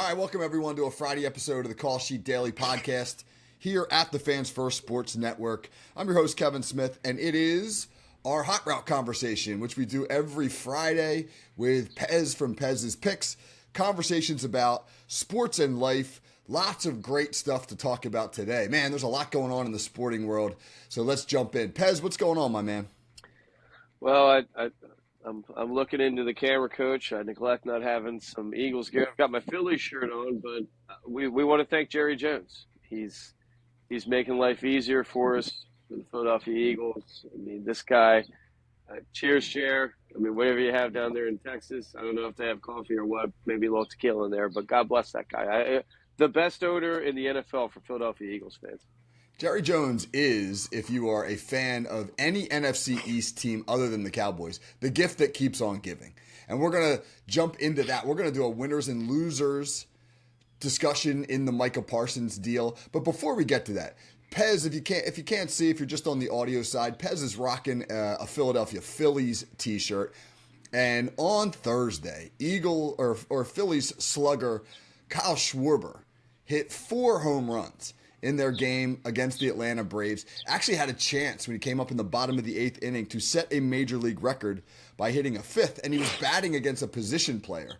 All right, welcome everyone to a Friday episode of the Call Sheet Daily Podcast here at the Fans First Sports Network. I'm your host, Kevin Smith, and it is our Hot Route conversation, which we do every Friday with Pez from Pez's Picks. Conversations about sports and life. Lots of great stuff to talk about today. Man, there's a lot going on in the sporting world, so let's jump in. Pez, what's going on, my man? Well, I'm looking into the camera, Coach. I neglect not having some Eagles gear. I've got my Phillies shirt on, but we want to thank Jerry Jones. He's making life easier for us for the Philadelphia Eagles. I mean, this guy. Cheers, Chair. I mean, whatever you have down there in Texas. I don't know if they have coffee or what. Maybe a little tequila in there, but God bless that guy. The best owner in the NFL for Philadelphia Eagles fans. Jerry Jones is, if you are a fan of any NFC East team other than the Cowboys, the gift that keeps on giving. And we're going to jump into that. We're going to do a winners and losers discussion in the Micah Parsons deal. But before we get to that, Pez, if you can't see, if you're just on the audio side, Pez is rocking a Philadelphia Phillies t-shirt. And on Thursday, Phillies slugger Kyle Schwarber hit 4 home runs in their game against the Atlanta Braves. Actually had a chance when he came up in the bottom of the 8th inning to set a major league record by hitting a 5th, and he was batting against a position player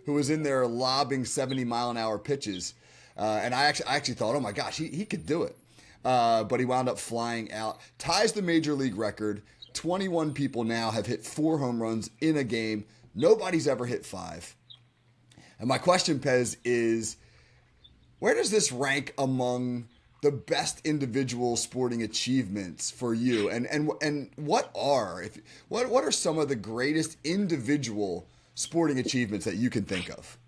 who was in there lobbing 70-mile-an-hour pitches. And I actually thought, oh my gosh, he could do it. But he wound up flying out. Ties the major league record. 21 people now have hit 4 home runs in a game. Nobody's ever hit 5. And my question, Pez, is where does this rank among the best individual sporting achievements for you? And what are some of the greatest individual sporting achievements that you can think of?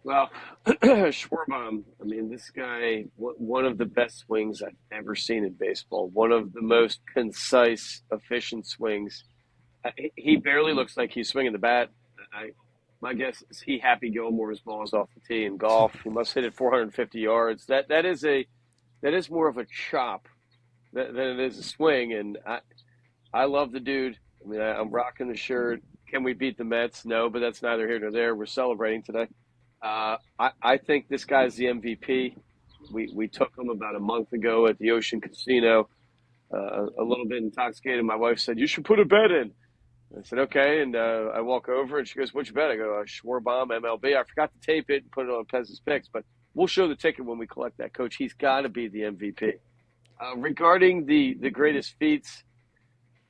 Well, Schwarbaum, I mean, this guy, one of the best swings I've ever seen in baseball, one of the most concise, efficient swings. He barely looks like he's swinging the bat. My guess is he Happy Gilmore's balls off the tee in golf. He must hit it 450 yards. That is more of a chop than it is a swing, and I love the dude. I mean, I'm rocking the shirt. Can we beat the Mets? No, but that's neither here nor there. We're celebrating today. I think this guy's the MVP. We took him about a month ago at the Ocean Casino, a little bit intoxicated. My wife said, "You should put a bet in." I said, "Okay." And I walk over and she goes, "What'd you bet?" I go, "Schwarbaum, MLB." I forgot to tape it and put it on Pez's Picks, but we'll show the ticket when we collect that, Coach. He's got to be the MVP. Regarding the greatest feats,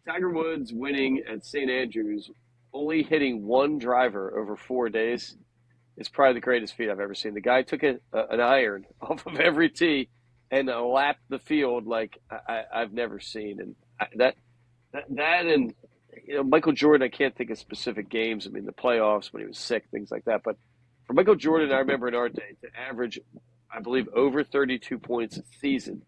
Tiger Woods winning at St. Andrews, only hitting 1 driver over 4 days. It's probably the greatest feat I've ever seen. The guy took an iron off of every tee and lapped the field like I've never seen. And that and Michael Jordan, I can't think of specific games. I mean, the playoffs when he was sick, things like that. But for Michael Jordan, I remember in our day to average, I believe, over 32 points a season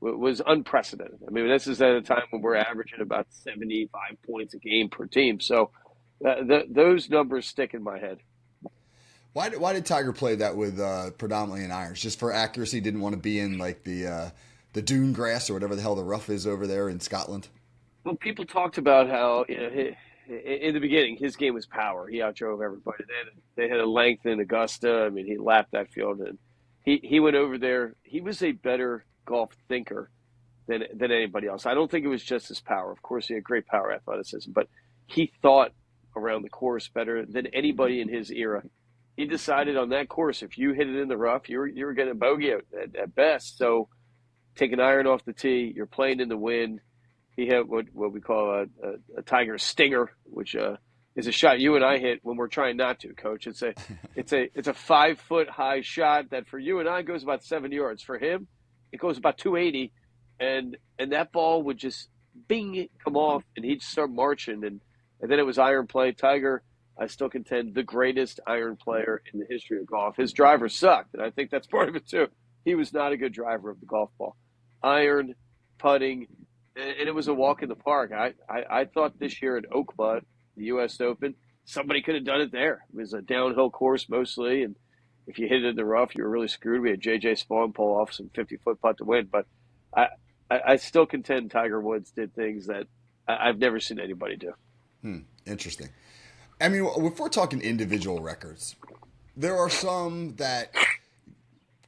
was unprecedented. I mean, this is at a time when we're averaging about 75 points a game per team. So those numbers stick in my head. Why did Tiger play that with predominantly in irons? Just for accuracy? Didn't want to be in like the dune grass or whatever the hell the rough is over there in Scotland? Well, people talked about how in the beginning his game was power. He outdrove everybody. They had a length in Augusta. I mean, he lapped that field, and he went over there. He was a better golf thinker than anybody else. I don't think it was just his power. Of course, he had great power athleticism, but he thought around the course better than anybody in his era. He decided on that course, if you hit it in the rough, you were getting a bogey at best. So take an iron off the tee. You're playing in the wind. He had what we call a Tiger stinger, which is a shot you and I hit when we're trying not to, Coach. It's a 5-foot high shot that for you and I goes about 7 yards. For him, it goes about 280, and that ball would just bing come off, and he'd start marching, and then it was iron play. Tiger, I still contend, the greatest iron player in the history of golf. His driver sucked, and I think that's part of it too. He was not a good driver of the golf ball. Iron, putting, and it was a walk in the park. I thought this year at Oakmont, the U.S. Open, somebody could have done it there. It was a downhill course mostly, and if you hit it in the rough, you were really screwed. We had J.J. Spawn pull off some 50-foot putt to win, but I still contend Tiger Woods did things that I've never seen anybody do. Interesting. I mean, if we're talking individual records, there are some that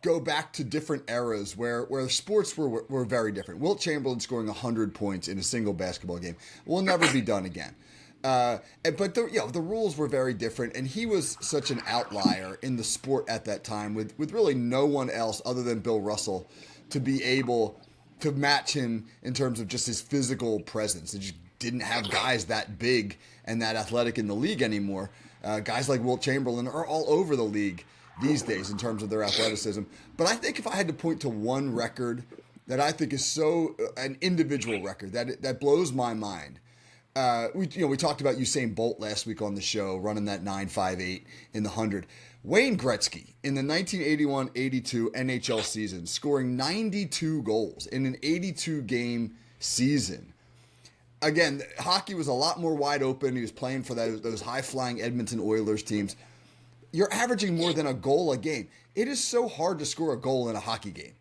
go back to different eras where sports were very different. Wilt Chamberlain scoring 100 points in a single basketball game will never be done again. But the rules were very different, and he was such an outlier in the sport at that time, with really no one else other than Bill Russell to be able to match him in terms of just his physical presence. They just didn't have guys that big and that athletic in the league anymore. Guys like Wilt Chamberlain are all over the league these days in terms of their athleticism. But I think if I had to point to one record that I think is so an individual record that blows my mind. We talked about Usain Bolt last week on the show, running that 9.58 in the 100. Wayne Gretzky in the 1981-82 NHL season, scoring 92 goals in an 82-game season. Again, hockey was a lot more wide open. He was playing for those high-flying Edmonton Oilers teams. You're averaging more than a goal a game. It is so hard to score a goal in a hockey game.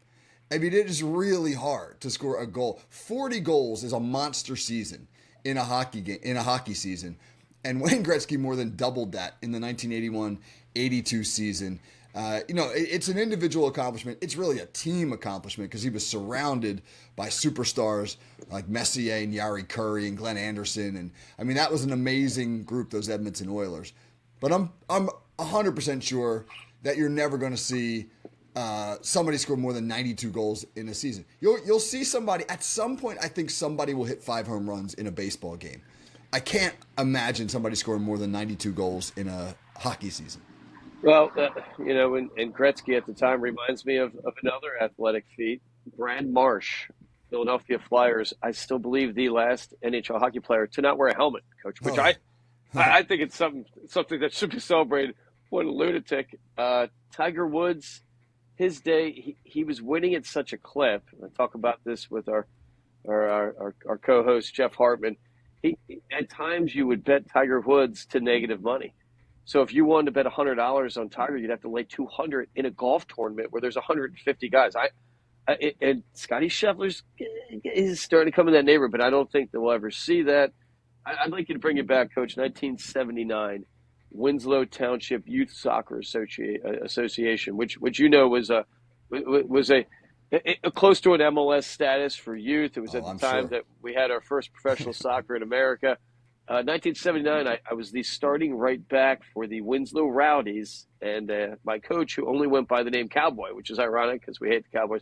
I mean, it is really hard to score a goal. 40 goals is a monster season in a hockey season. And Wayne Gretzky more than doubled that in the 1981-82 season. It's an individual accomplishment. It's really a team accomplishment because he was surrounded by superstars like Messier and Yari Curry and Glenn Anderson. And I mean, that was an amazing group, those Edmonton Oilers. But I'm 100% sure that you're never going to see somebody score more than 92 goals in a season. You'll see somebody at some point. I think somebody will hit 5 home runs in a baseball game. I can't imagine somebody scoring more than 92 goals in a hockey season. Well, and Gretzky at the time reminds me of another athletic feat. Brad Marsh, Philadelphia Flyers, I still believe the last NHL hockey player to not wear a helmet, Coach, which I think it's something that should be celebrated. What a lunatic. Tiger Woods, his day, he was winning at such a clip. I talk about this with our co-host, Jeff Hartman. At times you would bet Tiger Woods to negative money. So if you wanted to bet $100 on Tiger, you'd have to lay $200 in a golf tournament where there's 150 guys. And Scotty Scheffler's is starting to come in that neighborhood, but I don't think that we'll ever see that. I'd like you to bring it back, Coach. 1979, Winslow Township Youth Soccer Association, which was a close to an MLS status for youth. It was at the time that we had our first professional soccer in America. 1979, I was the starting right back for the Winslow Rowdies, and my coach, who only went by the name Cowboy, which is ironic because we hate the Cowboys,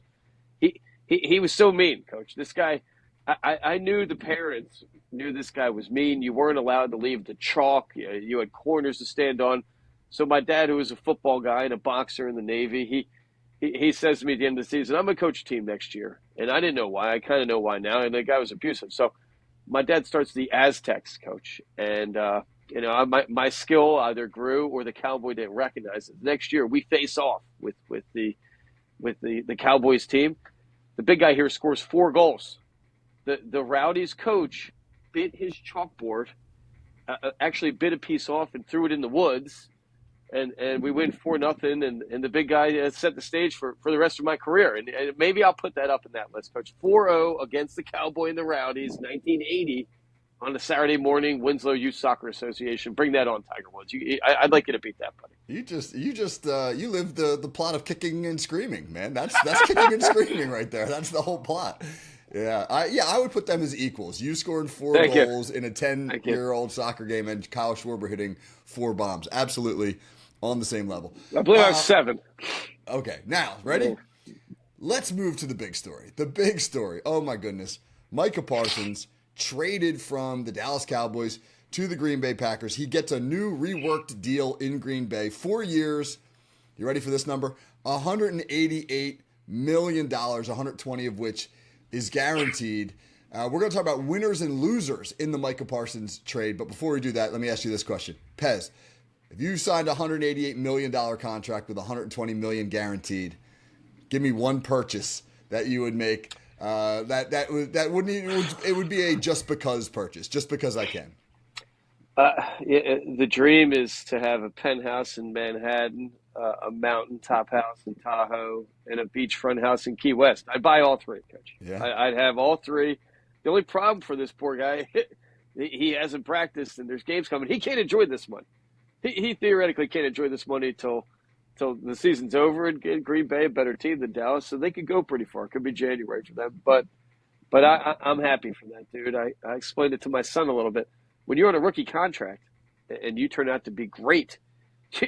he was so mean, Coach. This guy, I knew the parents knew this guy was mean. You weren't allowed to leave the chalk. You had corners to stand on. So my dad, who was a football guy and a boxer in the Navy, he says to me at the end of the season, I'm going to coach a team next year. And I didn't know why. I kind of know why now. And the guy was abusive. So my dad starts the Aztecs, Coach. And, my skill either grew or the Cowboy didn't recognize it. Next year, we face off with the Cowboys team. The big guy here scores 4 goals. The Rowdies coach bit his chalkboard, actually bit a piece off and threw it in the woods. And we win 4-0, and the big guy set the stage for the rest of my career. And maybe I'll put that up in that list, Coach. 4-0 against the Cowboy and the Rowdies, 1980, on a Saturday morning, Winslow Youth Soccer Association. Bring that on, Tiger Woods. I'd like you to beat that, buddy. You lived the plot of kicking and screaming, man. That's kicking and screaming right there. That's the whole plot. Yeah, I would put them as equals. You scoring 4 goals in a 10-year-old soccer game, and Kyle Schwarber hitting 4 bombs. Absolutely on the same level. I believe I was 7. Okay, now, ready? Let's move to the big story. The big story. Oh, my goodness. Micah Parsons traded from the Dallas Cowboys to the Green Bay Packers. He gets a new reworked deal in Green Bay. 4 years. You ready for this number? $188 million, 120 of which is guaranteed. We're going to talk about winners and losers in the Micah Parsons trade. But before we do that, let me ask you this question. Pez, if you signed a $188 million contract with $120 million guaranteed, give me one purchase that you would make. It would be a just because purchase, just because I can. The dream is to have a penthouse in Manhattan, a mountaintop house in Tahoe, and a beachfront house in Key West. I'd buy all 3, Coach. Yeah. I'd have all 3. The only problem for this poor guy, he hasn't practiced, and there's games coming. He can't enjoy this money. he theoretically can't enjoy this money till the season's over and get Green Bay a better team than Dallas, so they could go pretty far. It could be January for them, but I'm happy for that, dude. I explained it to my son a little bit. When you're on a rookie contract and you turn out to be great,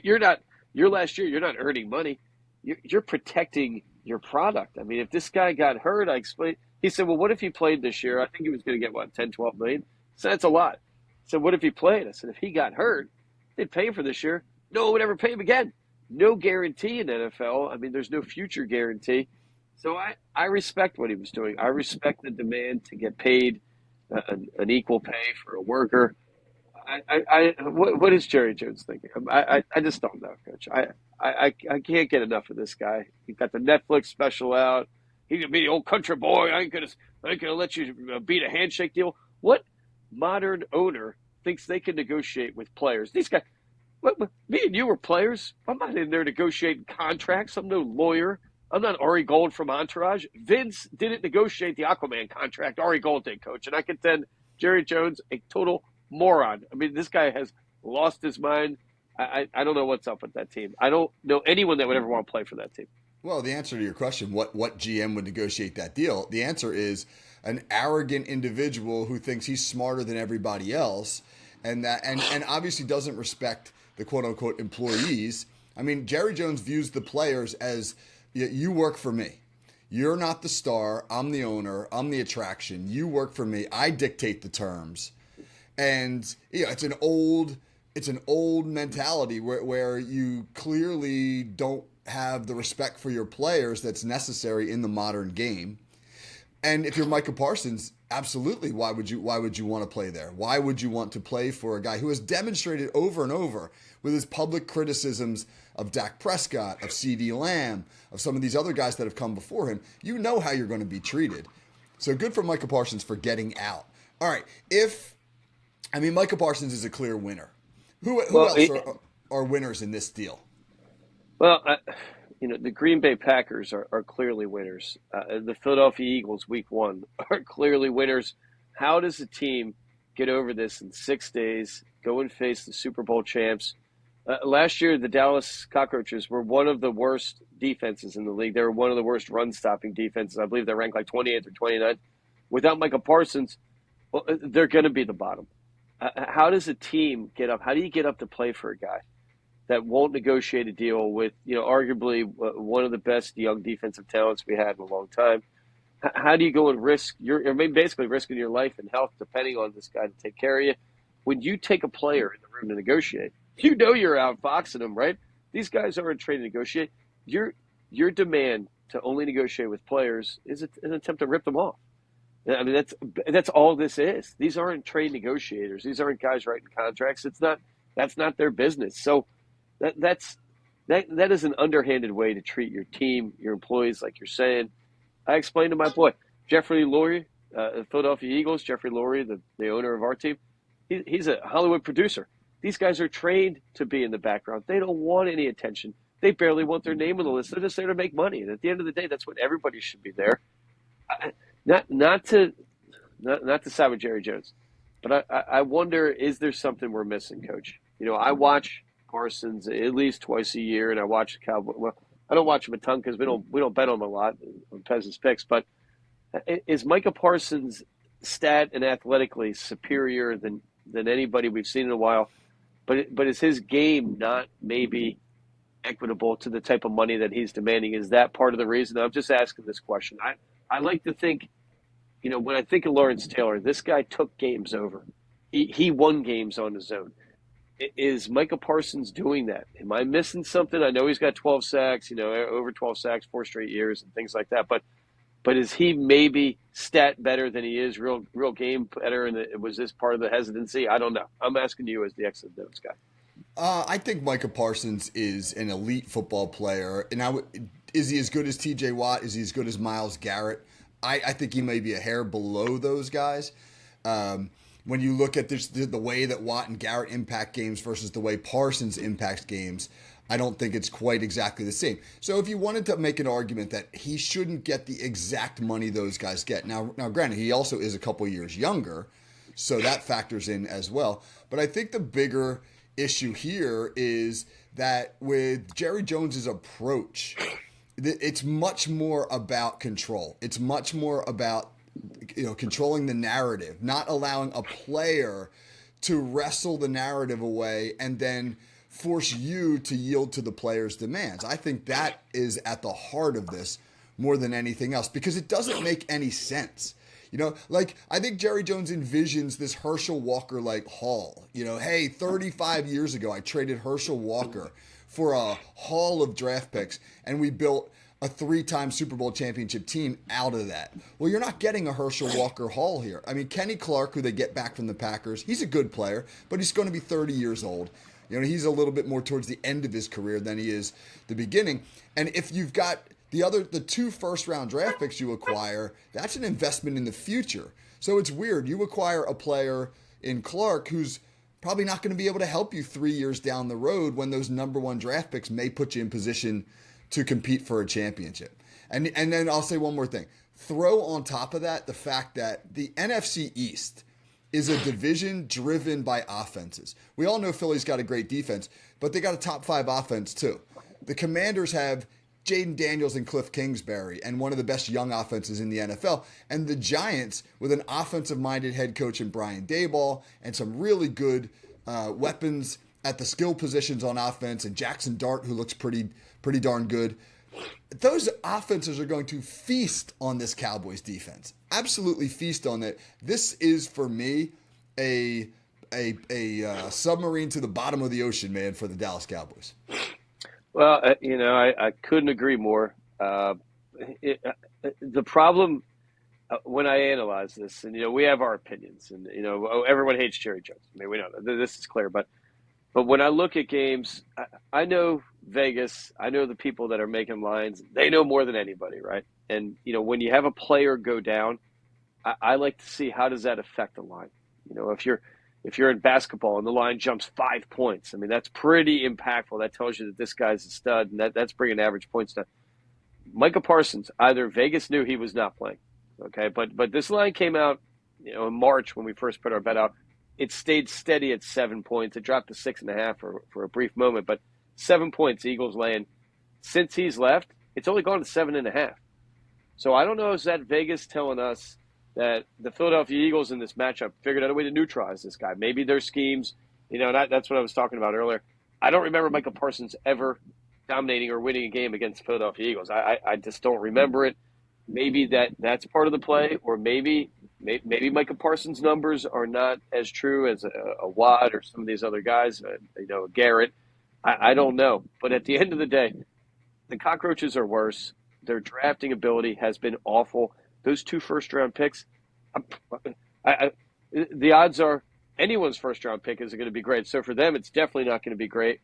you're not your last year. You're not earning money. You're protecting your product. I mean, if this guy got hurt, I explained. He said, "Well, what if he played this year? I think he was going to get what 10, 12 million." So that's a lot. So what if he played? I said, if he got hurt, they'd pay him for this year. No one would ever pay him again. No guarantee in NFL. I mean, there's no future guarantee. So I respect what he was doing. I respect the demand to get paid an equal pay for a worker. What is Jerry Jones thinking? I just don't know, Coach. I can't get enough of this guy. He got the Netflix special out. He could be the old country boy. I ain't gonna let you beat a handshake deal. What modern owner thinks they can negotiate with players? These guys, me and you were players. I'm not in there negotiating contracts. I'm no lawyer. I'm not Ari Gold from Entourage. Vince didn't negotiate the Aquaman contract. Ari Gold did, Coach. And I contend Jerry Jones, a total moron. I mean, this guy has lost his mind. I don't know what's up with that team. I don't know anyone that would ever want to play for that team. Well, the answer to your question, what GM would negotiate that deal? The answer is an arrogant individual who thinks he's smarter than everybody else, and obviously doesn't respect the quote unquote employees. I mean, Jerry Jones views the players as, you work for me. You're not the star. I'm the owner. I'm the attraction. You work for me. I dictate the terms. And it's an old mentality where you clearly don't have the respect for your players that's necessary in the modern game. And if you're Micah Parsons, absolutely, why would you want to play there? Why would you want to play for a guy who has demonstrated over and over with his public criticisms of Dak Prescott, of CeeDee Lamb, of some of these other guys that have come before him? You know how you're going to be treated. So good for Micah Parsons for getting out. All right, Micah Parsons is a clear winner. Who else are winners in this deal? Well, the Green Bay Packers are clearly winners. The Philadelphia Eagles, Week 1, are clearly winners. How does a team get over this in 6 days, go and face the Super Bowl champs? Last year, the Dallas Cockroaches were one of the worst defenses in the league. They were one of the worst run-stopping defenses. I believe they ranked like 28th or 29th. Without Micah Parsons, they're going to be the bottom. How does a team get up? How do you get up to play for a guy that won't negotiate a deal with, arguably one of the best young defensive talents we had in a long time? How do you go and risk basically risking your life and health depending on this guy to take care of you? When you take a player in the room to negotiate, you're outfoxing them, right? These guys aren't trained to negotiate. Your demand to only negotiate with players is an attempt to rip them off. I mean, that's all this is. These aren't trained negotiators. These aren't guys writing contracts. That's not their business. So that is an underhanded way to treat your team, your employees, like you're saying. I explained to my boy, Jeffrey Lurie, Philadelphia Eagles, Jeffrey Lurie, the owner of our team. He's a Hollywood producer. These guys are trained to be in the background. They don't want any attention. They barely want their name on the list. They're just there to make money. And at the end of the day, that's when everybody should be there. Not to side with Jerry Jones, but I wonder, is there something we're missing, Coach? I watch Parsons at least twice a year, and I watch the Cowboys. Well, I don't watch him a ton because we don't bet on him a lot on Peasants Picks. But is Micah Parsons stat and athletically superior than anybody we've seen in a while? But is his game not maybe equitable to the type of money that he's demanding? Is that part of the reason? I'm just asking this question. I like to think, when I think of Lawrence Taylor, this guy took games over. He won games on his own. Is Micah Parsons doing that? Am I missing something? I know he's got 12 sacks, over 12 sacks, 4 straight years and things like that. But is he maybe stat better than he is, real game better? And was this part of the hesitancy? I don't know. I'm asking you as the X and O's guy. I think Micah Parsons is an elite football player. And is he as good as TJ Watt? Is he as good as Myles Garrett? I think he may be a hair below those guys. When you look at the way that Watt and Garrett impact games versus the way Parsons impacts games, I don't think it's quite exactly the same. So if you wanted to make an argument that he shouldn't get the exact money those guys get, now granted, he also is a couple years younger, so that factors in as well. But I think the bigger issue here is that with Jerry Jones's approach, it's much more about control. It's much more about controlling the narrative, not allowing a player to wrestle the narrative away and then force you to yield to the player's demands. I think that is at the heart of this more than anything else, because it doesn't make any sense. Like, I think Jerry Jones envisions this Herschel Walker-like haul. Hey, 35 years ago, I traded Herschel Walker for a haul of draft picks, and we built a 3-time Super Bowl championship team out of that. Well, you're not getting a Herschel Walker haul here. I mean, Kenny Clark, who they get back from the Packers, he's a good player, but he's going to be 30 years old. He's a little bit more towards the end of his career than he is the beginning. And if you've got the 2 first-round draft picks you acquire, that's an investment in the future. So it's weird. You acquire a player in Clark who's probably not going to be able to help you 3 years down the road when those number 1 draft picks may put you in position to compete for a championship. And then I'll say one more thing. Throw on top of that the fact that the NFC East is a division driven by offenses. We all know Philly's got a great defense, but they got a top 5 offense too. The Commanders have Jaden Daniels and Cliff Kingsbury and one of the best young offenses in the NFL. And the Giants, with an offensive-minded head coach in Brian Daboll and some really good weapons at the skill positions on offense, and Jackson Dart, who looks pretty darn good. Those offenses are going to feast on this Cowboys defense. Absolutely feast on it. This is, for me, a submarine to the bottom of the ocean, man, for the Dallas Cowboys. Well, I couldn't agree more. The problem when I analyze this, and we have our opinions, and everyone hates Jerry Jones. I mean, we know that. This is clear, but when I look at games, I know Vegas. I know the people that are making lines. They know more than anybody, right? And when you have a player go down, I like to see how does that affect the line. If you're in basketball and the line jumps 5 points, I mean, that's pretty impactful. That tells you that this guy's a stud, and that's bringing average points down. Micah Parsons, either Vegas knew he was not playing, okay, but this line came out, in March when we first put our bet out. It stayed steady at 7 points. It dropped to 6.5 for a brief moment, but 7 points, Eagles laying. Since he's left, it's only gone to 7.5. So I don't know, is that Vegas telling us that the Philadelphia Eagles in this matchup figured out a way to neutralize this guy? Maybe their schemes, that's what I was talking about earlier. I don't remember Micah Parsons ever dominating or winning a game against the Philadelphia Eagles. I just don't remember it. Maybe that's part of the play, or maybe Micah Parsons' numbers are not as true as a Watt or some of these other guys, Garrett. I don't know. But at the end of the day, the Cockroaches are worse. Their drafting ability has been awful. Those 2 first-round picks, the odds are anyone's first-round pick is going to be great. So for them, it's definitely not going to be great.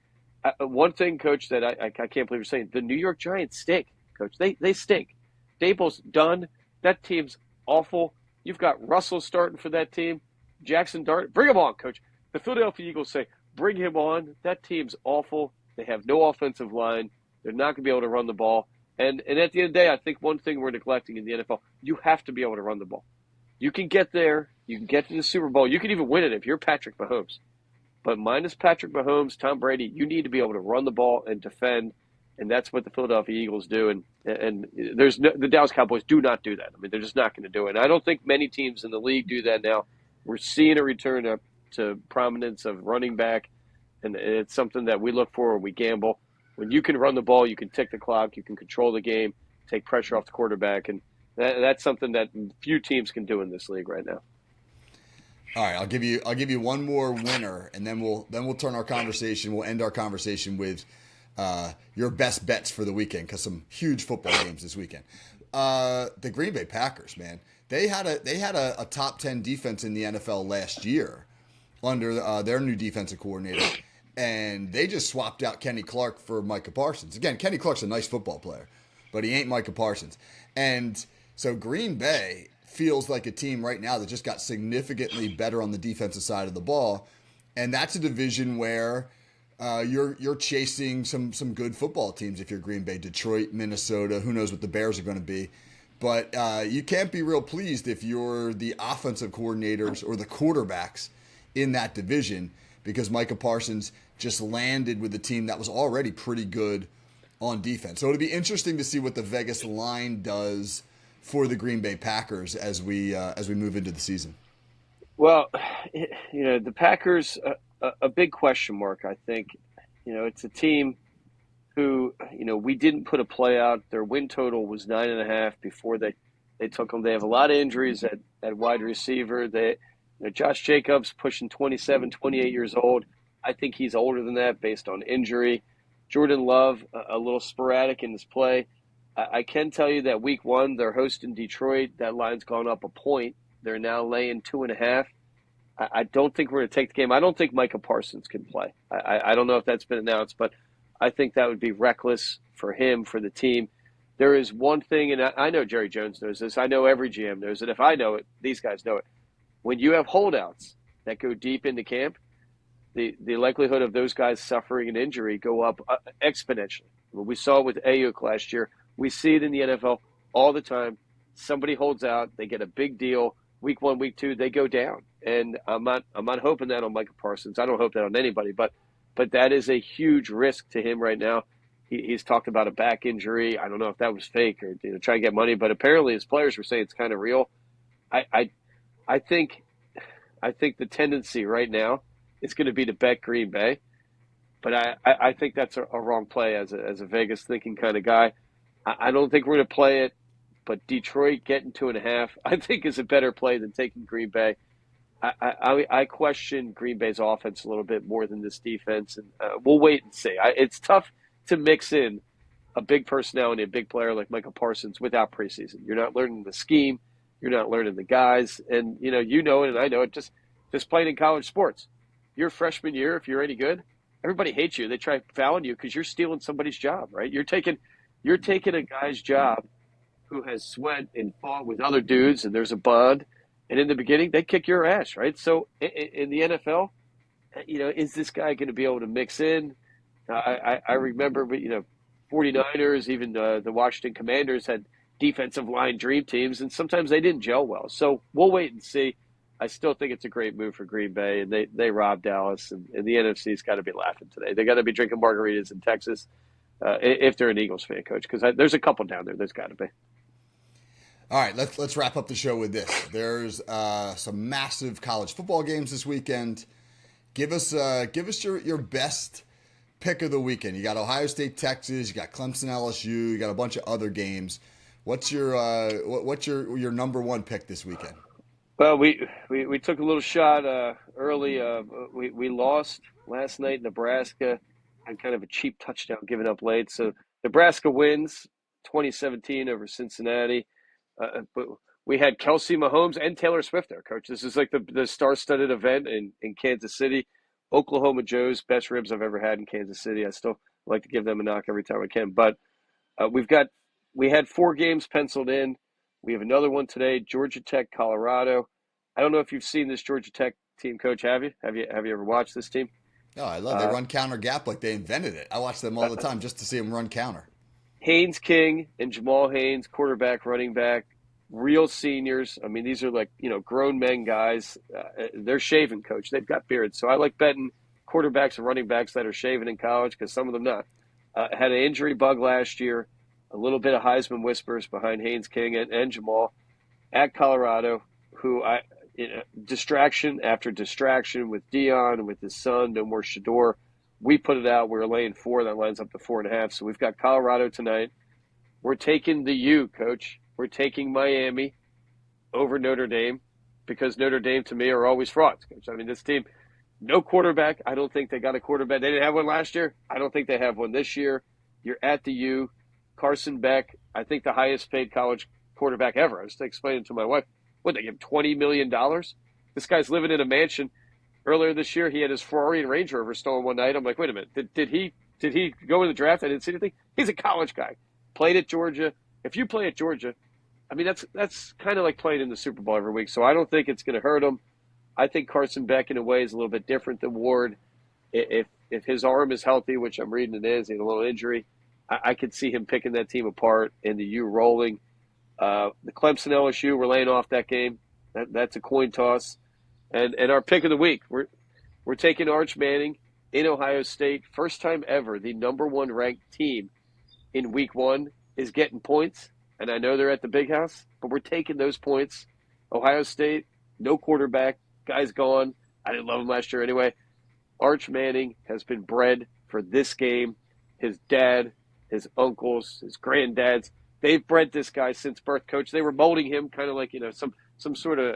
One thing, Coach, that I can't believe you're saying, the New York Giants stink, Coach. They stink. Daboll's done. That team's awful. You've got Russell starting for that team. Jackson Dart. Bring him on, Coach. The Philadelphia Eagles say, bring him on. That team's awful. They have no offensive line. They're not going to be able to run the ball. And at the end of the day, I think one thing we're neglecting in the NFL, you have to be able to run the ball. You can get there. You can get to the Super Bowl. You can even win it if you're Patrick Mahomes. But minus Patrick Mahomes, Tom Brady, you need to be able to run the ball and defend. And that's what the Philadelphia Eagles do. And the Dallas Cowboys do not do that. I mean, they're just not going to do it. And I don't think many teams in the league do that now. We're seeing a return to prominence of running back. And it's something that we look for when we gamble. When you can run the ball, you can tick the clock, you can control the game, take pressure off the quarterback. And that's something that few teams can do in this league right now. All right, I'll give you one more winner, and then we'll turn our conversation. We'll end our conversation with your best bets for the weekend, because some huge football games this weekend. The Green Bay Packers, man, they had a top 10 defense in the NFL last year under their new defensive coordinator, and they just swapped out Kenny Clark for Micah Parsons. Again, Kenny Clark's a nice football player, but he ain't Micah Parsons. And so Green Bay feels like a team right now that just got significantly better on the defensive side of the ball, and that's a division where you're chasing some good football teams if you're Green Bay. Detroit, Minnesota, who knows what the Bears are going to be. But you can't be real pleased if you're the offensive coordinators or the quarterbacks in that division, because Micah Parsons just landed with a team that was already pretty good on defense. So it'll be interesting to see what the Vegas line does for the Green Bay Packers as we move into the season. Well, the Packers, a big question mark, I think. It's a team who, we didn't put a play out. Their win total was 9.5 before they took them. They have a lot of injuries at wide receiver. Josh Jacobs pushing 27, 28 years old. I think he's older than that based on injury. Jordan Love, a little sporadic in his play. I can tell you that week 1, they're hosting Detroit. That line's gone up a point. They're now laying 2.5. I don't think we're going to take the game. I don't think Micah Parsons can play. I don't know if that's been announced, but I think that would be reckless for him, for the team. There is one thing, and I know Jerry Jones knows this. I know every GM knows it. If I know it, these guys know it. When you have holdouts that go deep into camp, the likelihood of those guys suffering an injury go up exponentially. We saw it with Ayuk last year. We see it in the NFL all the time. Somebody holds out, they get a big deal. Week 1, week 2, they go down. And I'm not hoping that on Micah Parsons. I don't hope that on anybody, but that is a huge risk to him right now. He's talked about a back injury. I don't know if that was fake or try to get money, but apparently his players were saying it's kind of real. I think the tendency right now is going to be to bet Green Bay, but I think that's a wrong play as a Vegas thinking kind of guy. I don't think we're going to play it, but Detroit getting 2.5, I think is a better play than taking Green Bay. I question Green Bay's offense a little bit more than this defense, and we'll wait and see. It's tough to mix in a big personality, a big player like Micah Parsons without preseason. You're not learning the scheme, you're not learning the guys, and you know it, and I know it. Just playing in college sports, your freshman year, if you're any good, everybody hates you. They try fouling you because you're stealing somebody's job, right? You're taking a guy's job who has sweat and fought with other dudes, and there's a bond. And in the beginning, they kick your ass, right? So in the NFL, is this guy going to be able to mix in? I remember, 49ers, even the Washington Commanders had defensive line dream teams, and sometimes they didn't gel well. So we'll wait and see. I still think it's a great move for Green Bay, and they robbed Dallas, and the NFC's got to be laughing today. They got to be drinking margaritas in Texas if they're an Eagles fan, Coach, because there's a couple down there. There's got to be. All right, let's wrap up the show with this. There's some massive college football games this weekend. Give us your best pick of the weekend. You got Ohio State, Texas. You got Clemson, LSU. You got a bunch of other games. What's your number one pick this weekend? Well, we took a little shot early. We lost last night. Nebraska had kind of a cheap touchdown given up late. So Nebraska wins 2017 over Cincinnati. But we had Kelsey, Mahomes, and Taylor Swift there, Coach. This is like the star-studded event in Kansas City. Oklahoma Joe's best ribs I've ever had in Kansas City. I still like to give them a knock every time I can. But we had 4 games penciled in. We have another one today, Georgia Tech, Colorado. I don't know if you've seen this Georgia Tech team, Coach. Have you? Have you ever watched this team? Oh, I love it. They run counter gap like they invented it. I watch them all the time just to see them run counter. Haynes King and Jamal Haynes, quarterback, running back, real seniors. I mean, these are like, grown men guys. They're shaving, Coach. They've got beards. So I like betting quarterbacks and running backs that are shaving in college because some of them not. Had an injury bug last year, a little bit of Heisman whispers behind Haynes King and Jamal at Colorado, who distraction after distraction with Dion and with his son, no more Shador. We put it out. We're laying 4. That lines up to 4.5. So we've got Colorado tonight. We're taking the U, Coach. We're taking Miami over Notre Dame because Notre Dame, to me, are always frauds, Coach. I mean, this team, no quarterback. I don't think they got a quarterback. They didn't have one last year. I don't think they have one this year. You're at the U. Carson Beck, I think the highest paid college quarterback ever. I was explaining to my wife, what, they give him $20 million? This guy's living in a mansion. Earlier this year, he had his Ferrari and Range Rover stolen one night. I'm like, wait a minute, did he go in the draft? I didn't see anything. He's a college guy. Played at Georgia. If you play at Georgia, I mean, that's kind of like playing in the Super Bowl every week. So I don't think it's going to hurt him. I think Carson Beck, in a way, is a little bit different than Ward. If his arm is healthy, which I'm reading it is, he had a little injury, I could see him picking that team apart and the U rolling. The Clemson Lsu, we're laying off that game. That's a coin toss. And our pick of the week, we're We're taking Arch Manning in Ohio State. First time ever, the number one ranked team in week one is getting points. And I know they're at the big house, but we're taking those points. Ohio State, no quarterback. Guy's gone. I didn't love him last year anyway. Arch Manning has been bred for this game. His dad, his uncles, his granddads, they've bred this guy since birth, Coach. They were molding him kind of like, some sort of,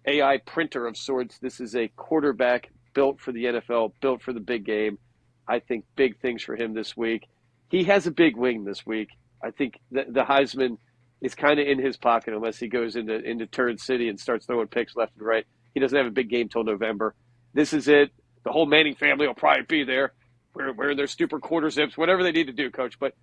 AI printer of sorts. This is a quarterback built for the NFL, built for the big game. I think big things for him this week. He has a big wing this week. I think the Heisman is kind of in his pocket unless he goes into Turd City and starts throwing picks left and right. He doesn't have a big game till November. This is it. The whole Manning family will probably be there, wearing their stupid quarter zips, whatever they need to do, Coach. But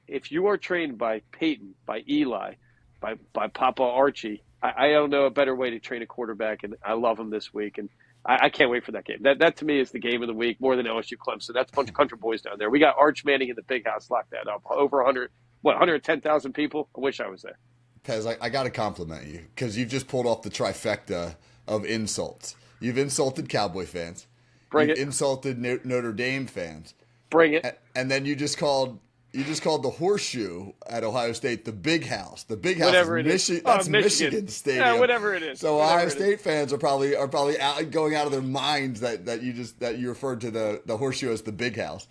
if you are trained by Peyton, by Eli, by Papa Archie, I don't know a better way to train a quarterback, and I love him this week. And I can't wait for that game. That to me is the game of the week more than LSU Clemson. That's a bunch of country boys down there. We got Arch Manning in the big house. Lock that up. Over 110,000 people? I wish I was there. Pez, I got to compliment you because you've just pulled off the trifecta of insults. You've insulted Cowboy fans. Bring You've it. insulted Notre Dame fans. Bring it. And then you just called the horseshoe at Ohio State the big house. The big house Whatever is it is. That's Michigan Stadium. Yeah, whatever it is. So Ohio State fans are probably going out of their minds that you referred to the horseshoe as the big house.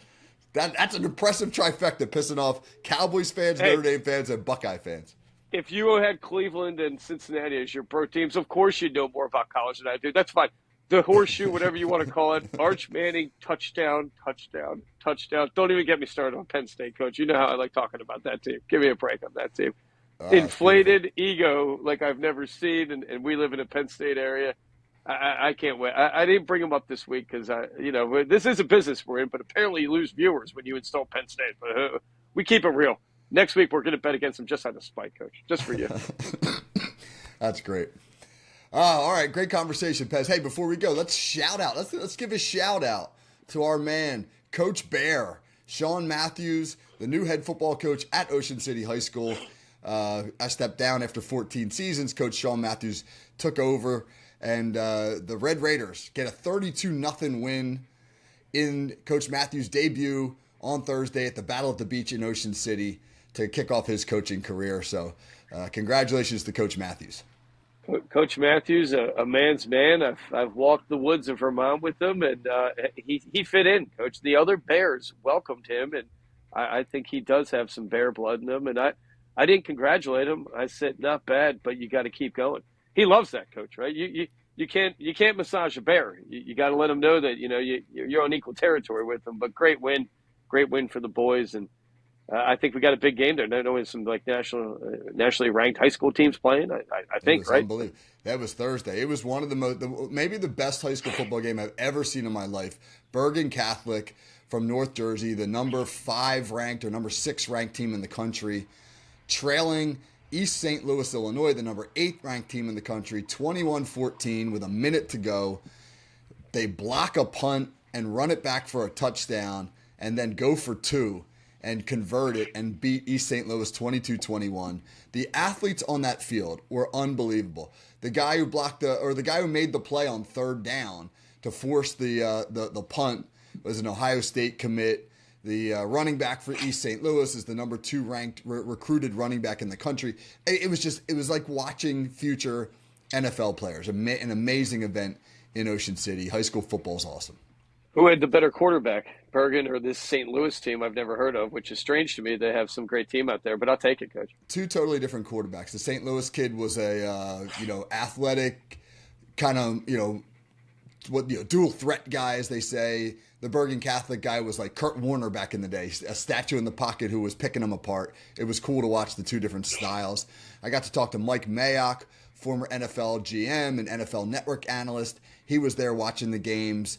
That's an impressive trifecta, pissing off Cowboys fans, Notre Dame fans, and Buckeye fans. If you had Cleveland and Cincinnati as your pro teams, of course you'd know more about college than I do. That's fine. The horseshoe, whatever you want to call it. Arch Manning, touchdown, touchdown, touchdown. Don't even get me started on Penn State, Coach. You know how I like talking about that team. Give me a break on that team. Inflated ego like I've never seen, and we live in a Penn State area. I can't wait. I didn't bring them up this week because, this is a business we're in, but apparently you lose viewers when you install Penn State. But we keep it real. Next week we're going to bet against them just out of spite, Coach, just for you. That's great. All right, great conversation, Pez. Hey, before we go, let's shout out. Let's give a shout out to our man, Coach Bear, Sean Matthews, the new head football coach at Ocean City High School. I stepped down after 14 seasons. Coach Sean Matthews took over, and the Red Raiders get a 32-0 win in Coach Matthews' debut on Thursday at the Battle at the Beach in Ocean City to kick off his coaching career. So congratulations to Coach Matthews. Coach Matthews, a man's man. I've walked the woods of Vermont with him, and he fit in, Coach. The other Bears welcomed him, and I think he does have some Bear blood in him. And I didn't congratulate him. I said, not bad, but you got to keep going. He loves that, Coach, right? You can't massage a Bear. You got to let him know that you're on equal territory with him. But great win for the boys, and I think we got a big game there. Not only some like nationally ranked high school teams playing. I think, right? Unbelievable. That was Thursday. It was one of maybe the best high school football game I've ever seen in my life. Bergen Catholic from North Jersey, the number 5 ranked or number 6 ranked team in the country, trailing East St. Louis, Illinois, the number 8 ranked team in the country, 21-14 with a minute to go. They block a punt and run it back for a touchdown and then go for 2. And convert it and beat East St. Louis 22-21. The athletes on that field were unbelievable. The guy who made the play on 3rd down to force the punt was an Ohio State commit. The running back for East St. Louis is the number 2 ranked recruited running back in the country. It was like watching future NFL players. An amazing event in Ocean City. High school football is awesome. Who had the better quarterback, Bergen or this St. Louis team I've never heard of, which is strange to me. They have some great team out there, but I'll take it, Coach. 2 totally different quarterbacks. The St. Louis kid was a athletic kind of dual threat guy, as they say. The Bergen Catholic guy was like Kurt Warner back in the day, a statue in the pocket who was picking them apart. It was cool to watch the 2 different styles. I got to talk to Mike Mayock, former NFL GM and NFL Network analyst. He was there watching the games.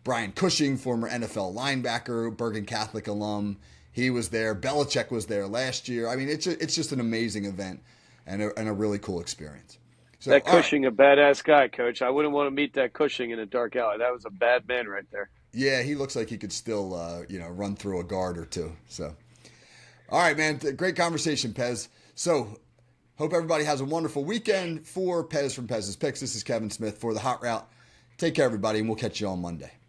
Brian Cushing, former NFL linebacker, Bergen Catholic alum, he was there. Belichick was there last year. I mean, it's just an amazing event and a really cool experience. So, that Cushing, a badass guy, Coach. I wouldn't want to meet that Cushing in a dark alley. That was a bad man right there. Yeah, he looks like he could still, run through a guard or 2. So, all right, man, great conversation, Pez. So, hope everybody has a wonderful weekend. For Pez from Pez's Picks, this is Kevin Smith for the Hot Route Take care, everybody, and we'll catch you on Monday.